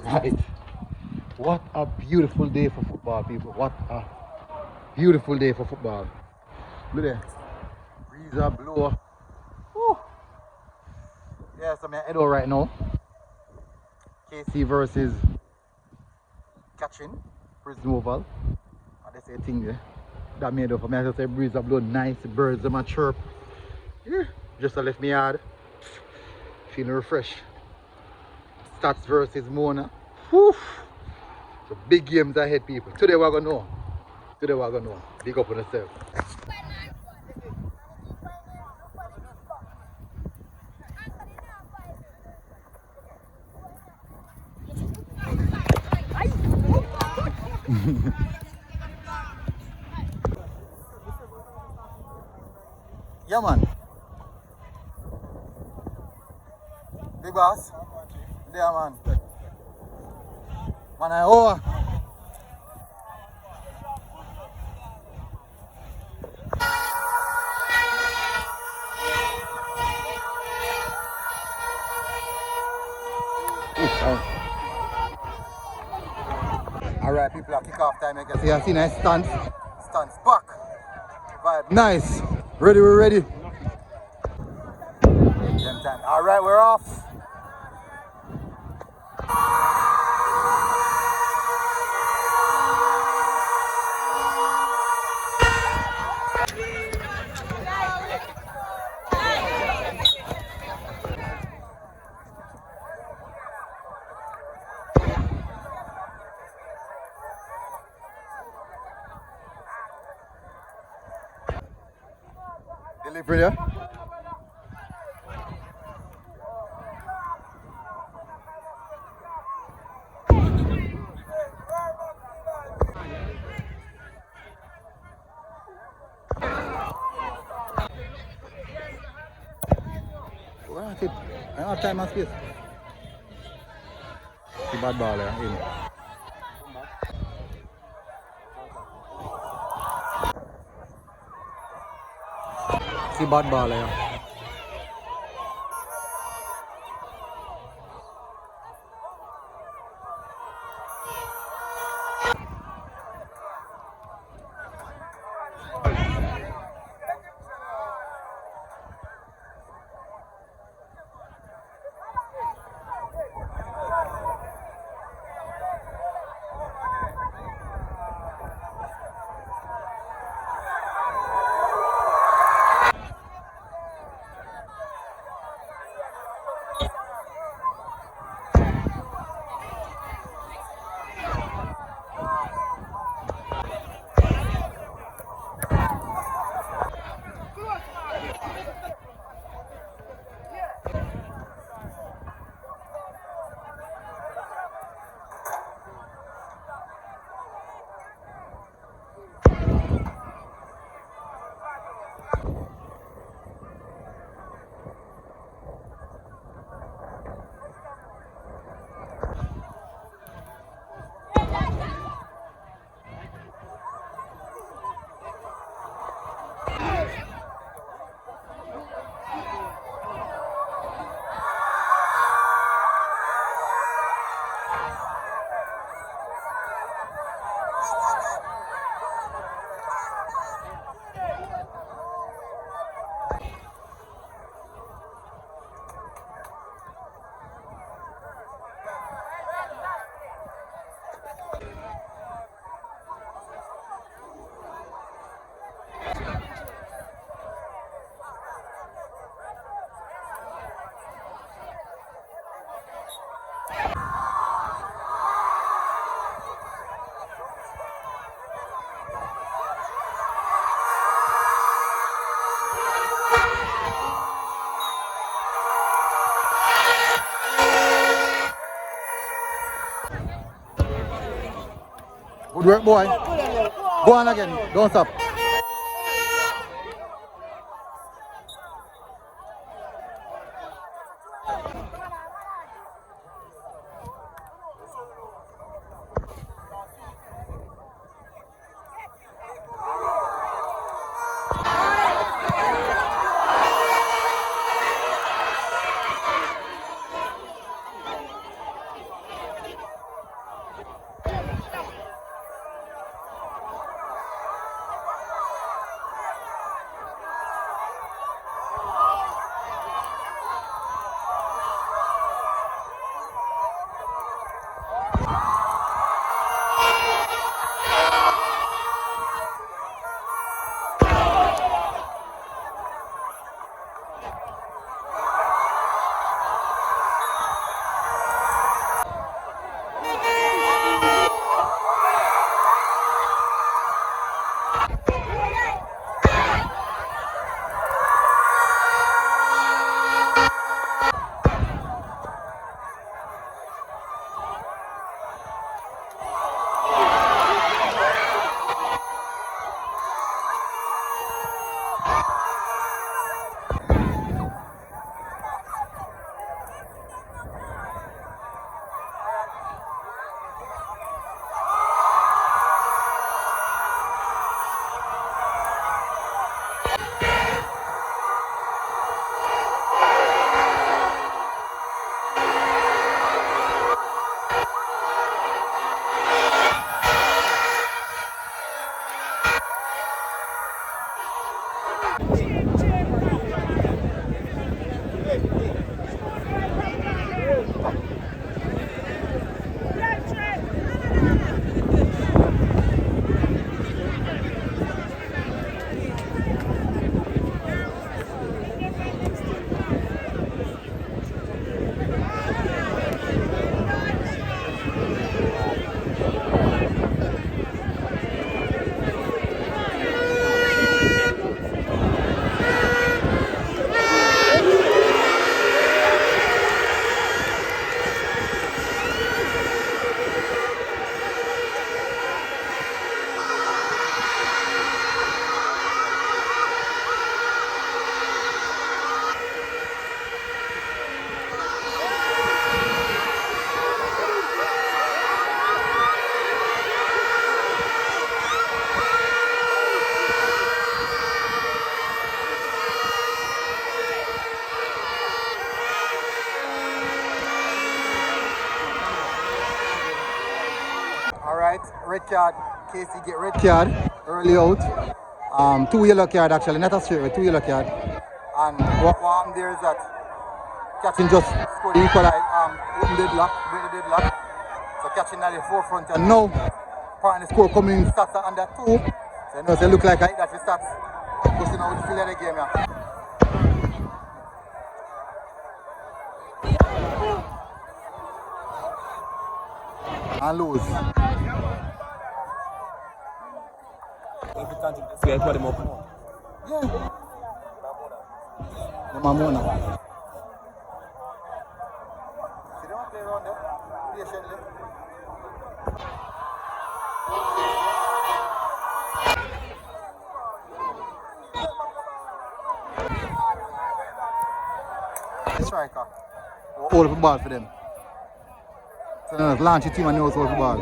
Right. What a beautiful day for football, people. What a beautiful day for football. Look there. Breeze are blow. Woo. Yeah, so I'm head out right now. KC versus catching. Prison Oval. And they say thing there. That made up for me. I just say breeze are blow nice. The birds them a chirp. Yeah. Just to left me yard. Feeling refreshed. Stats versus Mona. Whew. So big games ahead, people. Today we're gonna know. Today we're gonna know. Big up on yourself. Yeah, man. Big boss. Yeah, man. Man, I owe. Alright, people, are kick off time. I guess you see nice stance. Stance back. Vibe. Nice. Ready, we're ready. Game time. Alright, we're off. Delivery, yeah? We're on it. I don't have time and space. The bad ball there, in. See bad ball there. Good work, boy. Go on again. Don't stop. Alright, red card. Casey get red card early out. 2 yellow card actually, not a straight red, 2 yellow card. And what happened there is that catching just scored the equalize, open deadlock, break the deadlock. So catching at the forefront and now apparently score coming in stats are under 2. So you know, they look like I hit that for stats. Because you know we still in the game yeah. And lose. Yeah. The Mamona. See, they don't play around there. Patiently. Striker. Hold up the ball for them. So now launch your team and knows hold the ball.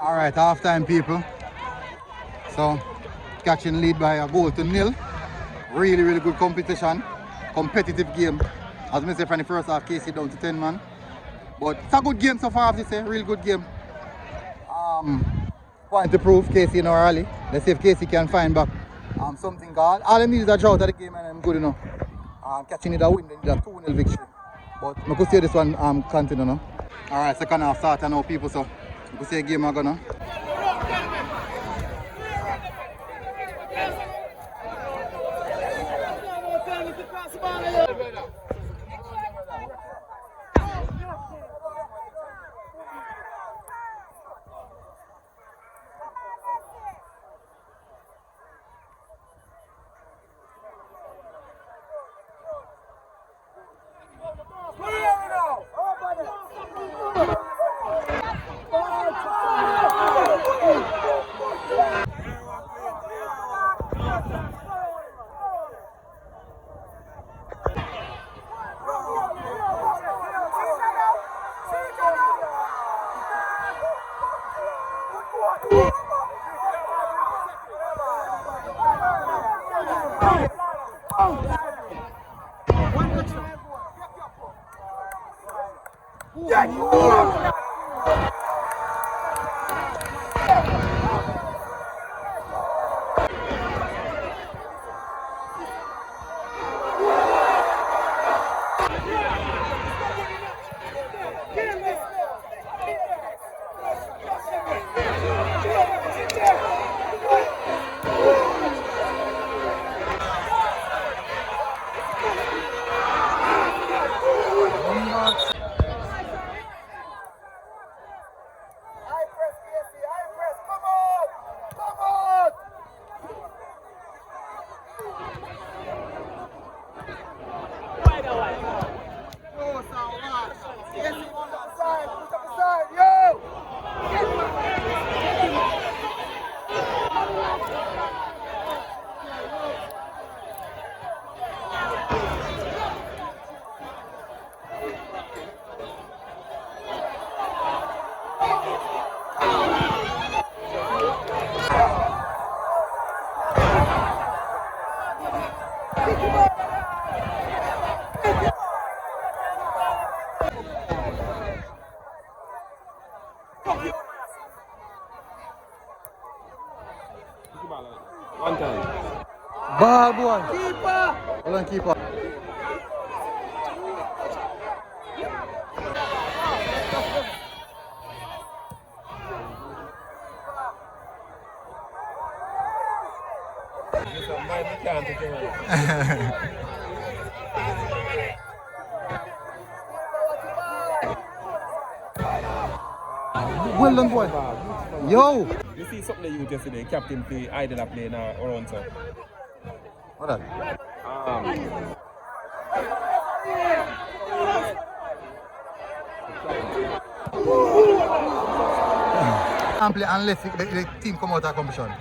Alright, half time people. So catching lead by a goal to nil. Really good competition. Competitive game. As I said from the first half, Casey down to 10 man. But it's a good game so far, I have to say, real good game. Point to prove Casey in our rally. Let's see if Casey can find back something called. All they need is a draw at the game and I'm good enough. Catching it a win, they need a 2-0 victory. But I could see this one continue now. Alright, second half starting now people, so you could see a game are gonna. One time. Ball boy. Keeper. Hold on, keeper. Well done, boy. Yo. You see something that you yesterday, captain play, idle play now around so. What that? Can't play unless the team come out of competition.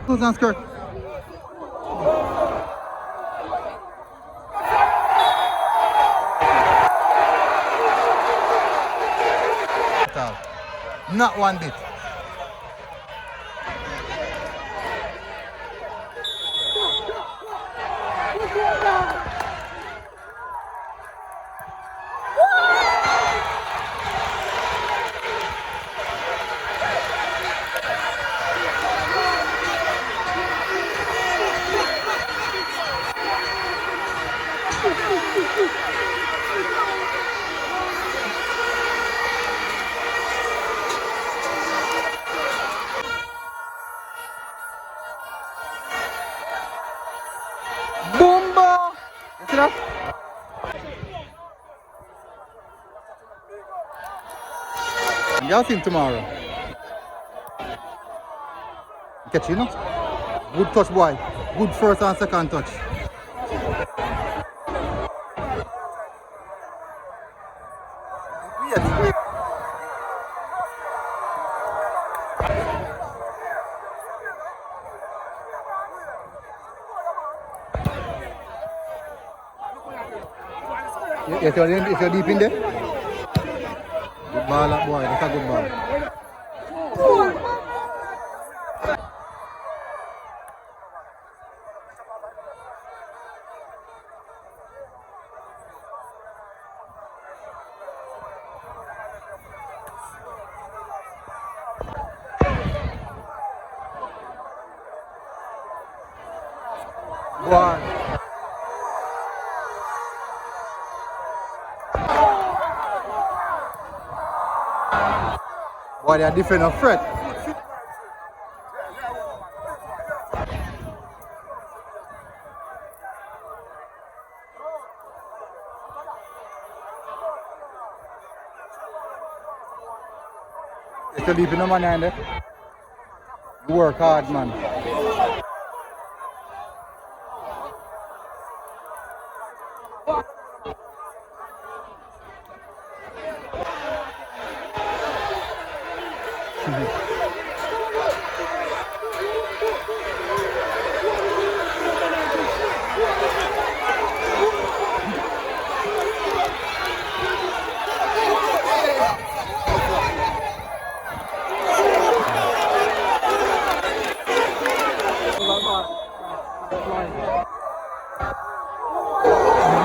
Susan skirt. Not one bit. Boomba! You see that? Y'all see him tomorrow. Catch you, know? Good touch, boy. Good first and second touch. Yes. Yes, you're deep in there. Good ball, boy. That's a good ball. Boy. Boy, they are different of threat. It's a deep in the man, and you work hard, man.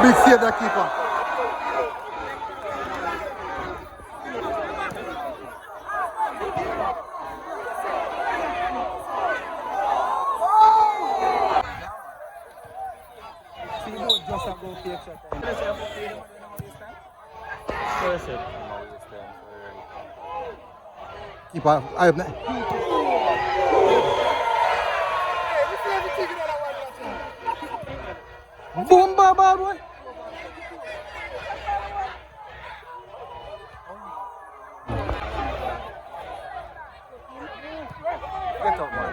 Big save that keeper. Keeper, I have boom, bad boy. Get up, man.